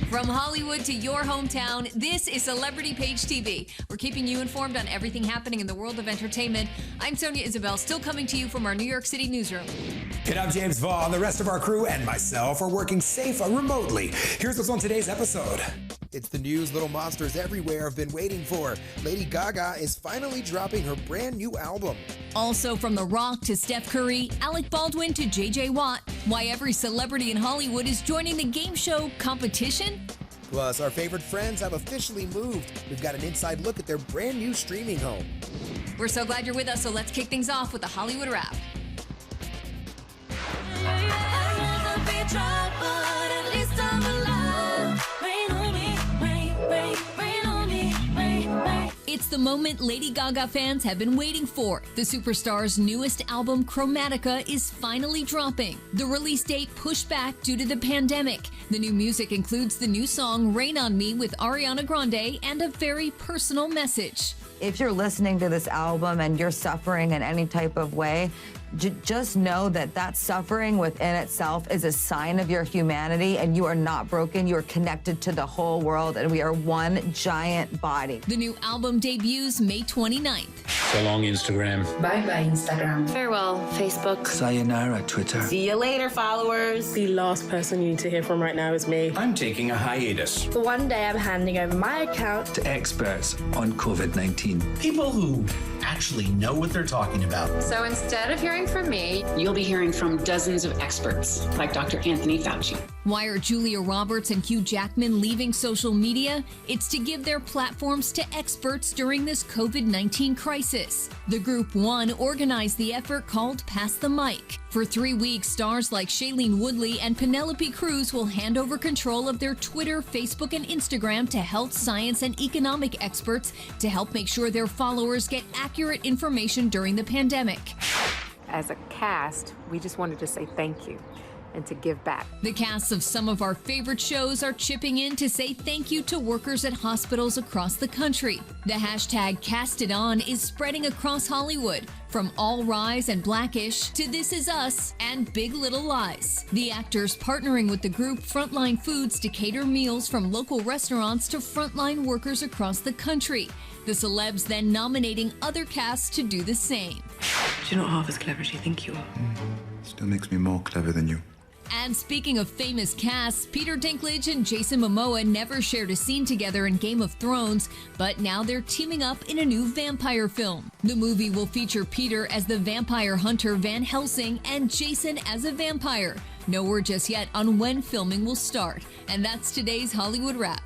From Hollywood to your hometown, this is Celebrity Page TV. We're keeping you informed on everything happening in the world of entertainment. I'm Sonia Isabel, still coming to you from our New York City newsroom. And I'm James Vaughn. The rest of our crew and myself are working safe remotely. Here's what's on today's episode. It's the news little monsters everywhere have been waiting for. Lady Gaga is finally dropping her brand new album. Also, from The Rock to Steph Curry, Alec Baldwin to JJ Watt, why every celebrity in Hollywood is joining the game show competition. Plus, our favorite friends have officially moved. We've got an inside look at their brand new streaming home. We're so glad you're with us, so let's kick things off with the Hollywood Wrap. It's the moment Lady Gaga fans have been waiting for. The superstar's newest album, Chromatica, is finally dropping. The release date pushed back due to the pandemic. The new music includes the new song Rain on Me with Ariana Grande and a very personal message. If you're listening to this album and you're suffering in any type of way, just know that that suffering within itself is a sign of your humanity, and you are not broken. You are connected to the whole world, and we are one giant body. The new album debuts May 29th. So long, Instagram. Bye-bye, Instagram. Farewell, Facebook. Sayonara, Twitter. See you later, followers. The last person you need to hear from right now is me. I'm taking a hiatus. For one day, I'm handing over my account To experts on COVID-19. People who actually know what they're talking about. So instead of hearing from me, you'll be hearing from dozens of experts, like Dr. Anthony Fauci. Why are Julia Roberts and Hugh Jackman leaving social media? It's to give their platforms to experts during this COVID-19 crisis. The Group One organized the effort called Pass the Mic. For 3 weeks, stars like Shailene Woodley and Penelope Cruz will hand over control of their Twitter, Facebook, and Instagram to health, science, and economic experts to help make sure their followers get accurate information during the pandemic. as a cast, we just wanted to say thank you and to give back. The casts of some of our favorite shows are chipping in to say thank you to workers at hospitals across the country. The hashtag #CastItOn is spreading across Hollywood, from All Rise and Blackish to This Is Us and Big Little Lies. The actors partnering with the group Frontline Foods to cater meals from local restaurants to frontline workers across the country. The celebs then nominating other casts to do the same. You're not half as clever as you think you are. Still makes me more clever than you. And speaking of famous casts, Peter Dinklage and Jason Momoa never shared a scene together in Game of Thrones, but now they're teaming up in a new vampire film. The movie will feature Peter as the vampire hunter Van Helsing and Jason as a vampire. No word just yet on when filming will start. And that's today's Hollywood Wrap.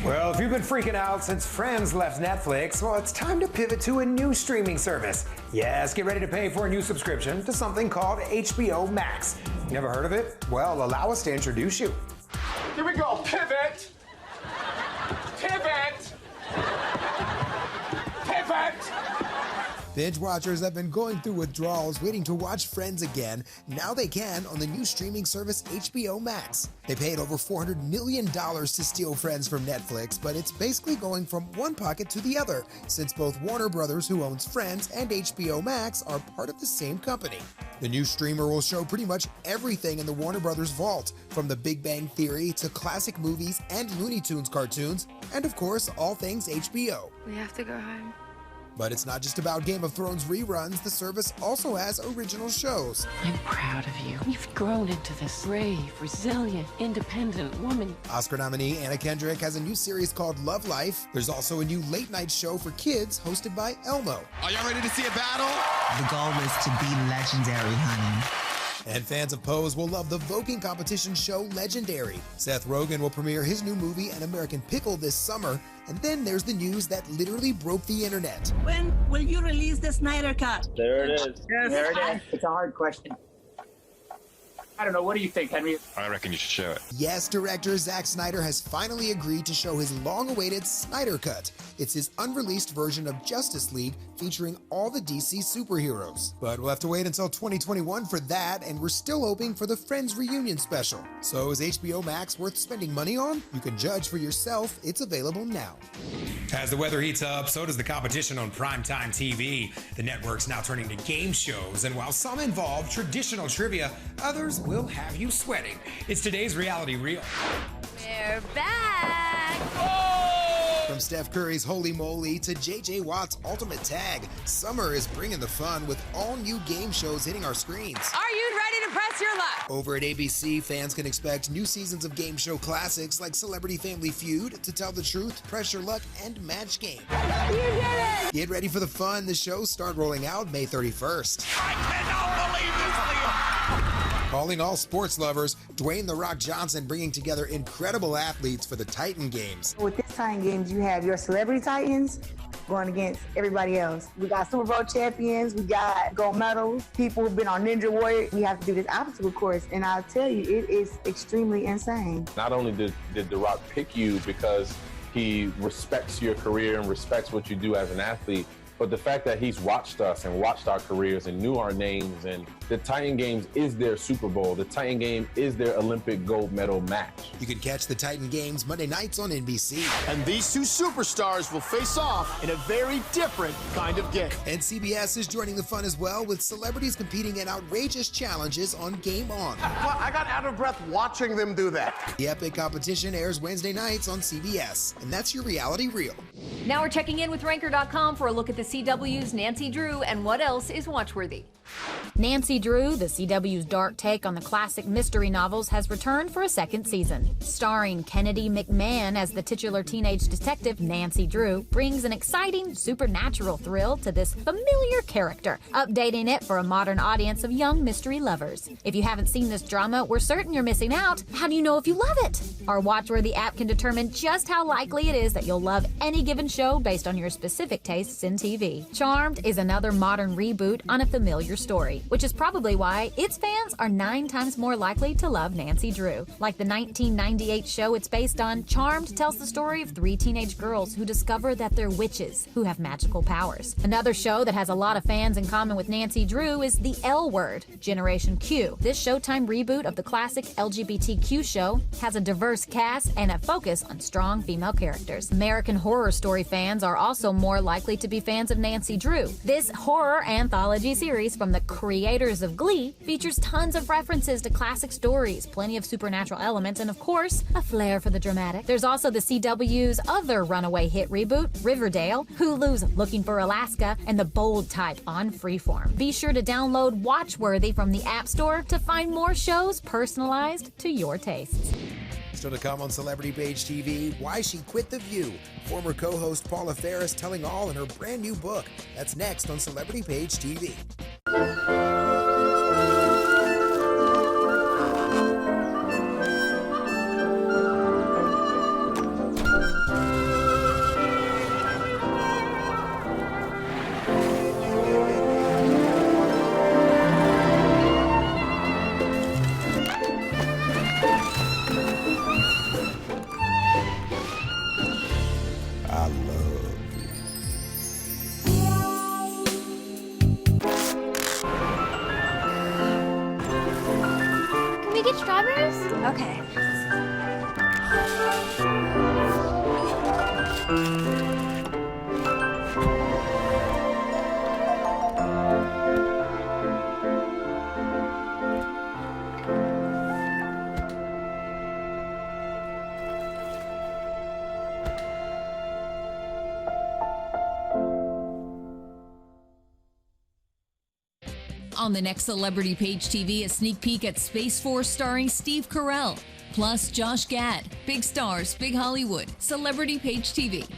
Well, if you've been freaking out since Friends left Netflix, well, it's time to pivot to a new streaming service. Yes, get ready to pay for a new subscription to something called HBO Max. Never heard of it? Well, allow us to introduce you. Here we go. Pivot. Pivot. Pivot. Binge watchers have been going through withdrawals waiting to watch Friends again. Now they can on the new streaming service HBO Max. They paid over $400 million to steal Friends from Netflix, but it's basically going from one pocket to the other, since both Warner Brothers, who owns Friends, and HBO Max are part of the same company. The new streamer will show pretty much everything in the Warner Brothers vault, from The Big Bang Theory to classic movies and Looney Tunes cartoons, and of course, all things HBO. We have to go home. But it's not just about Game of Thrones reruns. The service also has original shows. I'm proud of you. You've grown into this brave, resilient, independent woman. Oscar nominee Anna Kendrick has a new series called Love Life. There's also a new late-night show for kids hosted by Elmo. Are y'all ready to see a battle? The goal is to be legendary, honey. And fans of Pose will love the voguing competition show Legendary. Seth Rogen will premiere his new movie An American Pickle this summer. And then there's the news that literally broke the internet. When will you release the Snyder Cut? There it is. Yes. There it is. It's a hard question. I don't know. What do you think, Henry? I reckon you should show it. Yes, director Zack Snyder has finally agreed to show his long-awaited Snyder Cut. It's his unreleased version of Justice League featuring all the DC superheroes. But we'll have to wait until 2021 for that, and we're still hoping for the Friends reunion special. So is HBO Max worth spending money on? You can judge for yourself. It's available now. As the weather heats up, so does the competition on primetime TV. The network's now turning to game shows, and while some involve traditional trivia, others will have you sweating. It's today's Reality Reel. We're back! From Steph Curry's Holy Moly to JJ Watt's Ultimate Tag, summer is bringing the fun with all new game shows hitting our screens. Are you ready to press your luck? Over at ABC, fans can expect new seasons of game show classics like Celebrity Family Feud, To Tell the Truth, Press Your Luck, and Match Game. You did it! Get ready for the fun. The shows start rolling out May 31st. I cannot believe this, Leo! Calling all sports lovers, Dwayne "The Rock" Johnson bringing together incredible athletes for the Titan Games. With this Titan Games, you have your celebrity Titans going against everybody else. We got Super Bowl champions, we got gold medals, people who've been on Ninja Warrior. We have to do this obstacle course, and I'll tell you, it is extremely insane. Not only did The Rock pick you because he respects your career and respects what you do as an athlete, but the fact that he's watched us and watched our careers and knew our names, and the Titan Games is their Super Bowl. The Titan Game is their Olympic gold medal match. You can catch the Titan Games Monday nights on NBC. And these two superstars will face off in a very different kind of game. And CBS is joining the fun as well, with celebrities competing in outrageous challenges on Game On. I got out of breath watching them do that. The epic competition airs Wednesday nights on CBS. And that's your Reality Reel. Now we're checking in with Ranker.com for a look at the CW's Nancy Drew and what else is watchworthy. Nancy Drew, the CW's dark take on the classic mystery novels, has returned for a second season. Starring Kennedy McMahon as the titular teenage detective, Nancy Drew brings an exciting supernatural thrill to this familiar character, updating it for a modern audience of young mystery lovers. If you haven't seen this drama, we're certain you're missing out. How do you know if you love it? Our Watchworthy app can determine just how likely it is that you'll love any given show based on your specific tastes in TV. Charmed is another modern reboot on a familiar story, which is probably why its fans are 9 times more likely to love Nancy Drew. Like the 1998 show it's based on, Charmed tells the story of 3 teenage girls who discover that they're witches who have magical powers. Another show that has a lot of fans in common with Nancy Drew is The L Word, Generation Q. This Showtime reboot of the classic LGBTQ show has a diverse cast and a focus on strong female characters. American Horror Story fans are also more likely to be fans of Nancy Drew. This horror anthology series from the creators of Glee features tons of references to classic stories, plenty of supernatural elements, and of course, a flair for the dramatic. There's also the CW's other runaway hit reboot, Riverdale, Hulu's Looking for Alaska, and The Bold Type on Freeform. Be sure to download Watchworthy from the App Store to find more shows personalized to your tastes. Still to come on Celebrity Page TV, why she quit The View. Former co-host Paula Ferris telling all in her brand new book. That's next on Celebrity Page TV. Okay. On the next Celebrity Page TV, a sneak peek at Space Force starring Steve Carell, plus Josh Gad. Big stars, big Hollywood. Celebrity Page TV.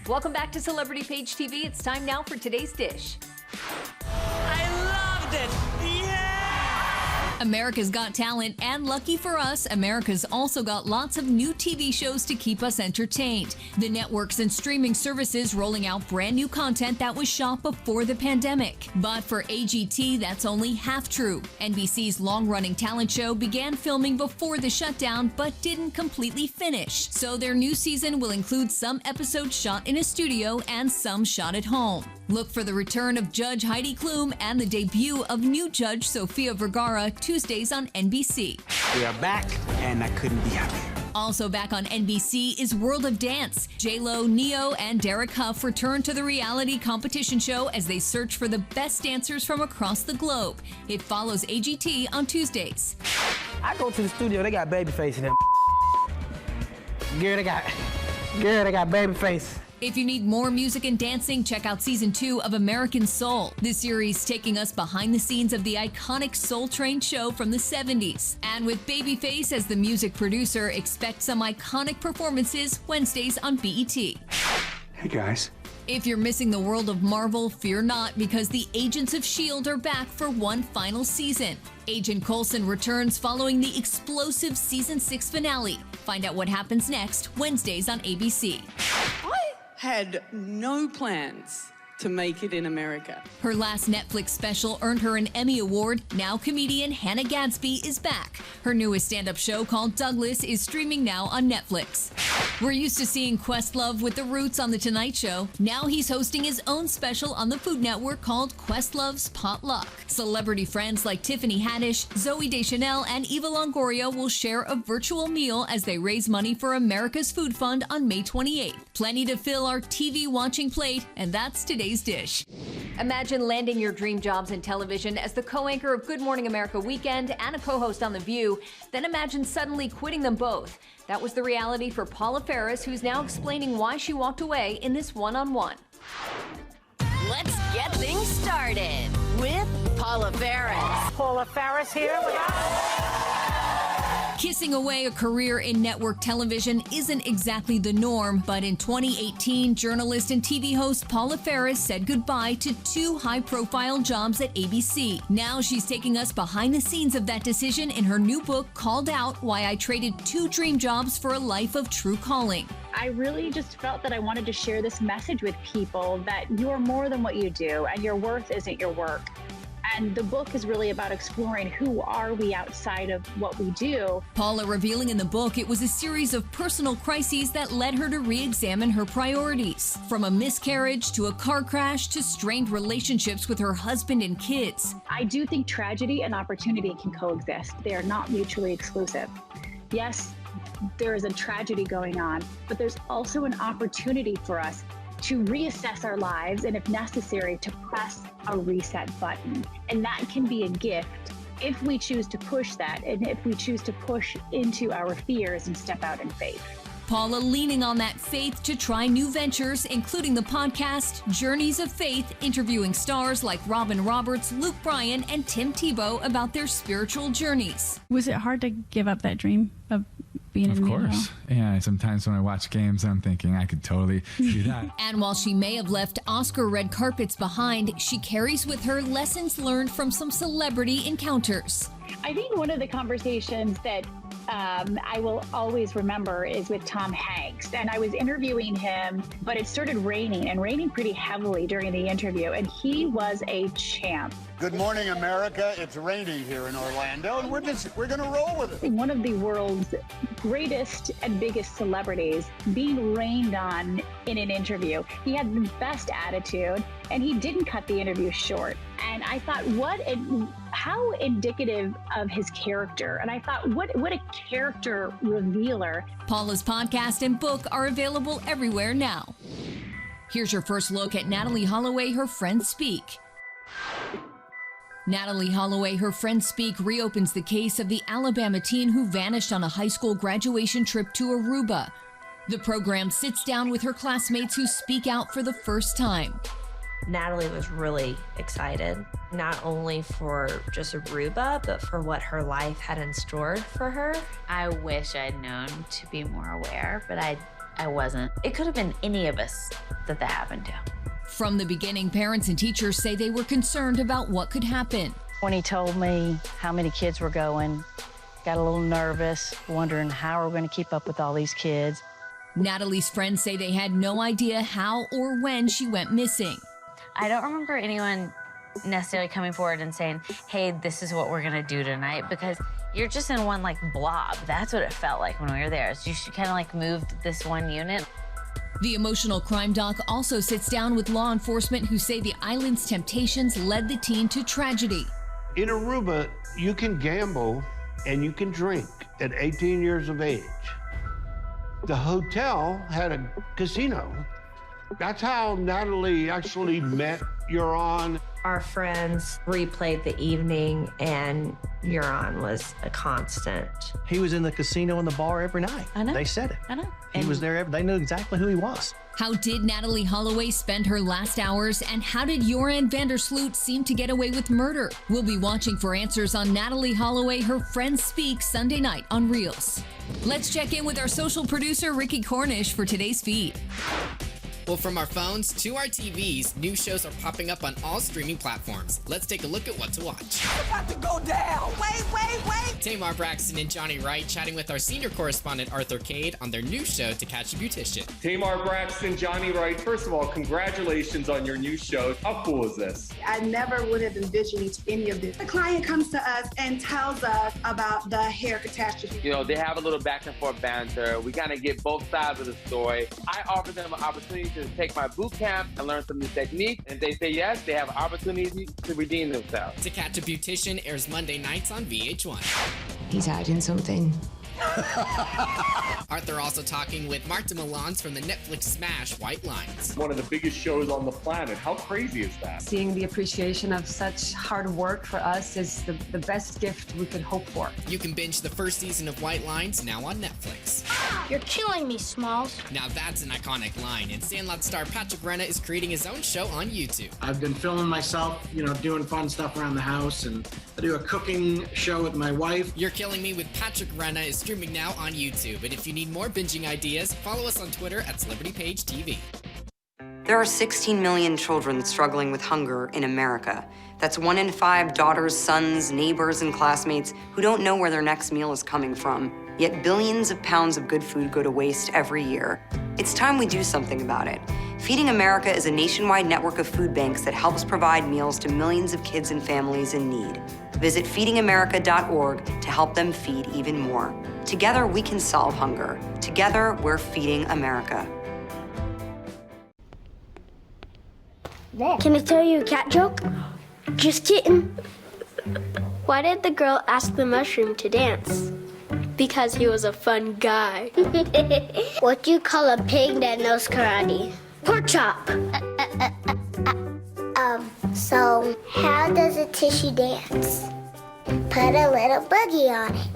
Welcome back to Celebrity Page TV. It's time now for today's dish. I loved it! America's Got Talent, and lucky for us, America's also got lots of new TV shows to keep us entertained. The networks and streaming services rolling out brand new content that was shot before the pandemic. But for AGT, that's only half true. NBC's long-running talent show began filming before the shutdown, but didn't completely finish. So their new season will include some episodes shot in a studio and some shot at home. Look for the return of Judge Heidi Klum and the debut of new Judge Sofia Vergara Tuesdays on NBC. We are back, and I couldn't be happier. Also back on NBC is World of Dance. J-Lo, Neo, and Derek Huff return to the reality competition show as they search for the best dancers from across the globe. It follows AGT on Tuesdays. I go to the studio, they got Babyface in them. Girl, they got Babyface. If you need more music and dancing, check out Season 2 of American Soul. This series taking us behind the scenes of the iconic Soul Train show from the 70s. And with Babyface as the music producer, expect some iconic performances Wednesdays on BET. Hey, guys. If you're missing the world of Marvel, fear not, because the Agents of S.H.I.E.L.D. are back for one final season. Agent Coulson returns following the explosive Season 6 finale. Find out what happens next, Wednesdays on ABC. Had no plans to make it in America. Her last Netflix special earned her an Emmy Award. Now comedian Hannah Gadsby is back. Her newest stand-up show called Douglas is streaming now on Netflix. We're used to seeing Questlove with The Roots on The Tonight Show. Now he's hosting his own special on the Food Network called Questlove's Potluck. Celebrity friends like Tiffany Haddish, Zooey Deschanel, and Eva Longoria will share a virtual meal as they raise money for America's Food Fund on May 28th. Plenty to fill our TV watching plate, and that's today's dish. Imagine landing your dream jobs in television as the co-anchor of Good Morning America Weekend and a co-host on The View. Then imagine suddenly quitting them both. That was the reality for Paula Ferris, who's now explaining why she walked away in this one-on-one. Let's get things started with Paula Ferris. Paula Ferris here with us. Kissing away a career in network television isn't exactly the norm, but in 2018, journalist and TV host Paula Ferris said goodbye to two high-profile jobs at ABC. Now she's taking us behind the scenes of that decision in her new book called Out: Why I Traded Two Dream Jobs for a Life of True Calling. I really just felt that I wanted to share this message with people that you're more than what you do and your worth isn't your work. And the book is really about exploring who are we outside of what we do. Paula revealing in the book it was a series of personal crises that led her to re-examine her priorities. From a miscarriage to a car crash to strained relationships with her husband and kids. I do think tragedy and opportunity can coexist. They are not mutually exclusive. Yes, there is a tragedy going on, but there's also an opportunity for us to reassess our lives and, if necessary, to press a reset button. And that can be a gift if we choose to push that and if we choose to push into our fears and step out in faith. Paula leaning on that faith to try new ventures, including the podcast Journeys of Faith, interviewing stars like Robin Roberts, Luke Bryan, and Tim Tebow about their spiritual journeys. Was it hard to give up that dream of being in the media? Of course. Yeah, sometimes when I watch games, I'm thinking I could totally do that. And while she may have left Oscar red carpets behind, she carries with her lessons learned from some celebrity encounters. I think one of the conversations that I will always remember is with Tom Hanks. And I was interviewing him, but it started raining pretty heavily during the interview. And he was a champ. Good morning, America. It's raining here in Orlando, and we're going to roll with it. One of the world's greatest and biggest celebrities being rained on in an interview. He had the best attitude, and he didn't cut the interview short. And I thought, how indicative of his character. And I thought, what a character revealer. Paula's podcast and book are available everywhere now. Here's your first look at Natalie Holloway, Her Friends Speak. Natalie Holloway, Her Friends Speak reopens the case of the Alabama teen who vanished on a high school graduation trip to Aruba. The program sits down with her classmates who speak out for the first time. Natalie was really excited, not only for just Aruba, but for what her life had in store for her. I wish I'd known to be more aware, but I wasn't. It could have been any of us that happened to. From the beginning, parents and teachers say they were concerned about what could happen. When he told me how many kids were going, got a little nervous, wondering how we're going to keep up with all these kids. Natalie's friends say they had no idea how or when she went missing. I don't remember anyone necessarily coming forward and saying, hey, this is what we're gonna do tonight, because you're just in one blob. That's what it felt like when we were there. So you kind of moved this one unit. The emotional crime doc also sits down with law enforcement who say the island's temptations led the teen to tragedy. In Aruba, you can gamble and you can drink at 18 years of age. The hotel had a casino. That's how Natalie actually met Euron. Our friends replayed the evening, and Euron was a constant. He was in the casino and the bar every night. I know. They said it. I know. He was there. They knew exactly who he was. How did Natalie Holloway spend her last hours, and how did Joran van der Sloot seem to get away with murder? We'll be watching for answers on Natalie Holloway, Her Friends Speak, Sunday night on Reels. Let's check in with our social producer, Ricky Cornish, for today's feed. Well, from our phones to our TVs, new shows are popping up on all streaming platforms. Let's take a look at what to watch. It's about to go down. Wait. Tamar Braxton and Johnny Wright chatting with our senior correspondent Arthur Cade on their new show to catch a beautician. Tamar Braxton, Johnny Wright, first of all, congratulations on your new show. How cool is this? I never would have envisioned any of this. The client comes to us and tells us about the hair catastrophe. You know, they have a little back and forth banter. We kind of get both sides of the story. I offer them an opportunity to take my boot camp and learn some new techniques. And if they say yes, they have an opportunity to redeem themselves. To Catch a Beautician airs Monday nights on VH1. He's hiding something. Arthur also talking with Marta Milans from the Netflix smash White Lines. One of the biggest shows on the planet. How crazy is that? Seeing the appreciation of such hard work for us is the best gift we could hope for. You can binge the first season of White Lines now on Netflix. You're killing me, Smalls. Now that's an iconic line, and Sandlot star Patrick Renna is creating his own show on YouTube. I've been filming myself, doing fun stuff around the house, and I do a cooking show with my wife. You're Killing Me with Patrick Renna is streaming now on YouTube, and if you need more binging ideas, follow us on Twitter at CelebrityPageTV. There are 16 million children struggling with hunger in America. That's 1 in 5 daughters, sons, neighbors, and classmates who don't know where their next meal is coming from. Yet billions of pounds of good food go to waste every year. It's time we do something about it. Feeding America is a nationwide network of food banks that helps provide meals to millions of kids and families in need. Visit feedingamerica.org to help them feed even more. Together, we can solve hunger. Together, we're feeding America. Can I tell you a cat joke? Just kidding. Why did the girl ask the mushroom to dance? Because he was a fun guy. What do you call a pig that knows karate? Pork chop. So how does a tissue dance? Put a little boogie on it.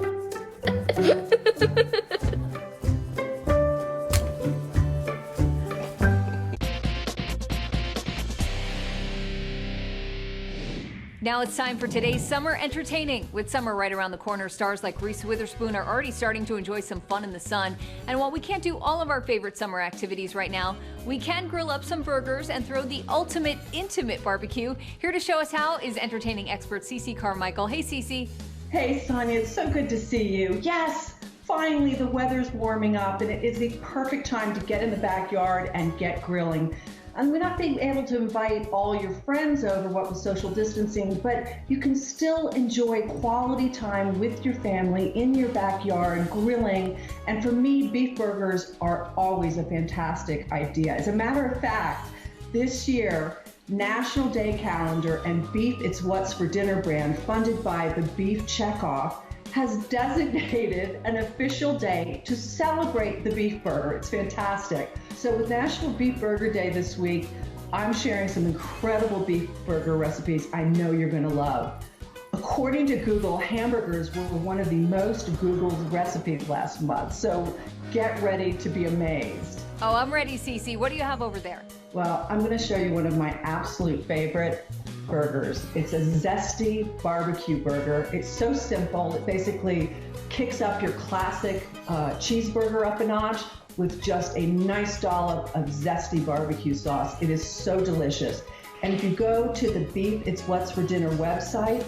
Now it's time for today's Summer Entertaining. With summer right around the corner, stars like Reese Witherspoon are already starting to enjoy some fun in the sun. And while we can't do all of our favorite summer activities right now, we can grill up some burgers and throw the ultimate intimate barbecue. Here to show us how is entertaining expert Cece Carmichael. Hey, Cece. Hey, Sonia, it's so good to see you. Yes, finally the weather's warming up and it is the perfect time to get in the backyard and get grilling. And we're not being able to invite all your friends over, what with social distancing, but you can still enjoy quality time with your family in your backyard grilling. And for me, beef burgers are always a fantastic idea. As a matter of fact, this year, National Day Calendar and Beef It's What's for Dinner brand, funded by the Beef Checkoff, has designated an official day to celebrate the beef burger. It's fantastic. So with National Beef Burger Day this week, I'm sharing some incredible beef burger recipes I know you're gonna love. According to Google, hamburgers were one of the most Googled recipes last month. So get ready to be amazed. Oh, I'm ready, Cece. What do you have over there? Well, I'm gonna show you one of my absolute favorite burgers. It's a Zesty barbecue burger. It's so simple. It basically kicks up your classic cheeseburger up a notch with just a nice dollop of Zesty barbecue sauce. It is so delicious. And if you go to the Beef It's What's for Dinner website,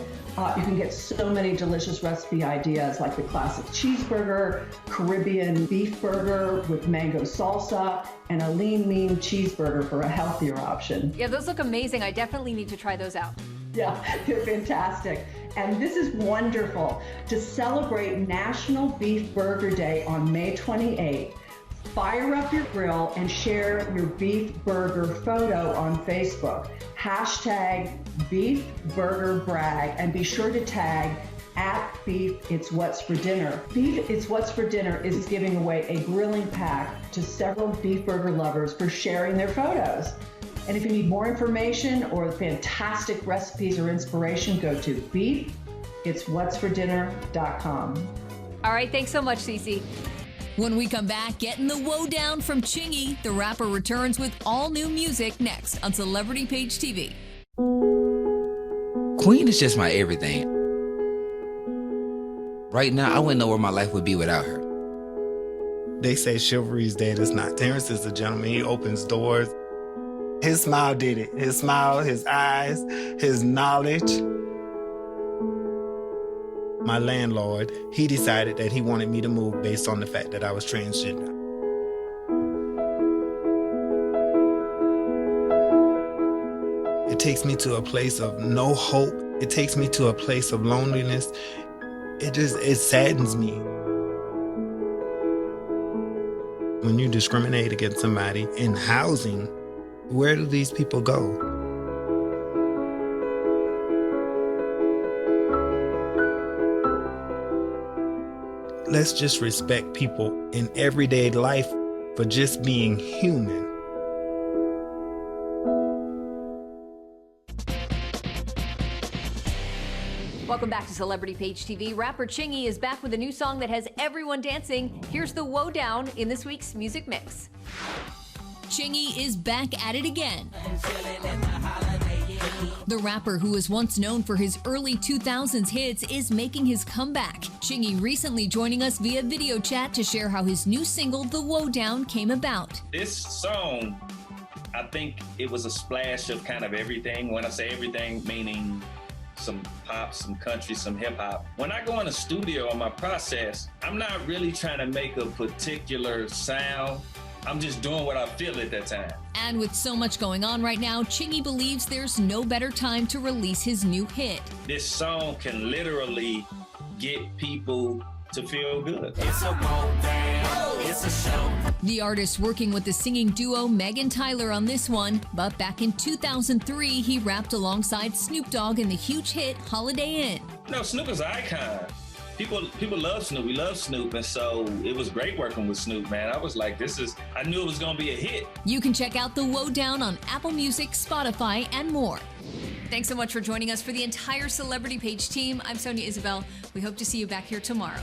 you can get so many delicious recipe ideas like the classic cheeseburger, Caribbean beef burger with mango salsa, and a lean mean cheeseburger for a healthier option. Yeah, those look amazing. I definitely need to try those out. Yeah, they're fantastic. And this is wonderful. To celebrate National Beef Burger Day on May 28th, fire up your grill and share your beef burger photo on Facebook. Hashtag Beef Burger Brag, and be sure to tag at Beef It's What's for Dinner. Beef It's What's for Dinner is giving away a grilling pack to several beef burger lovers for sharing their photos. And if you need more information or fantastic recipes or inspiration, go to beefitswhatsfordinner.com. All right, thanks so much, Cece. When we come back, getting the woe down from Chingy, the rapper returns with all new music next on Celebrity Page TV. Queen is just my everything. Right now, I wouldn't know where my life would be without her. They say chivalry's dead. It's not. Terrence is a gentleman. He opens doors. His smile did it. His smile, his eyes, his knowledge. My landlord, he decided that he wanted me to move based on the fact that I was transgender. It takes me to a place of no hope. It takes me to a place of loneliness. It saddens me. When you discriminate against somebody in housing, where do these people go? Let's just respect people in everyday life for just being human. Welcome back to Celebrity Page TV. Rapper Chingy is back with a new song that has everyone dancing. Here's the woe down in this week's music mix. Chingy is back at it again. The rapper, who was once known for his early 2000s hits, is making his comeback. Chingy recently joining us via video chat to share how his new single, The Woe Down, came about. This song, I think it was a splash of kind of everything. When I say everything, meaning some pop, some country, some hip hop. When I go in the studio on my process, I'm not really trying to make a particular sound. I'm just doing what I feel at that time. And with so much going on right now, Chingy believes there's no better time to release his new hit. This song can literally get people to feel good. It's a roll, it's a show. The artist working with the singing duo Meg and Tyler on this one, but back in 2003, he rapped alongside Snoop Dogg in the huge hit Holiday Inn. No, Snoop is an icon. People love Snoop. We love Snoop, and so it was great working with Snoop, man. I was like, I knew it was gonna be a hit. You can check out The Woe Down on Apple Music, Spotify, and more. Thanks so much for joining us. For the entire Celebrity Page team, I'm Sonia Isabel. We hope to see you back here tomorrow.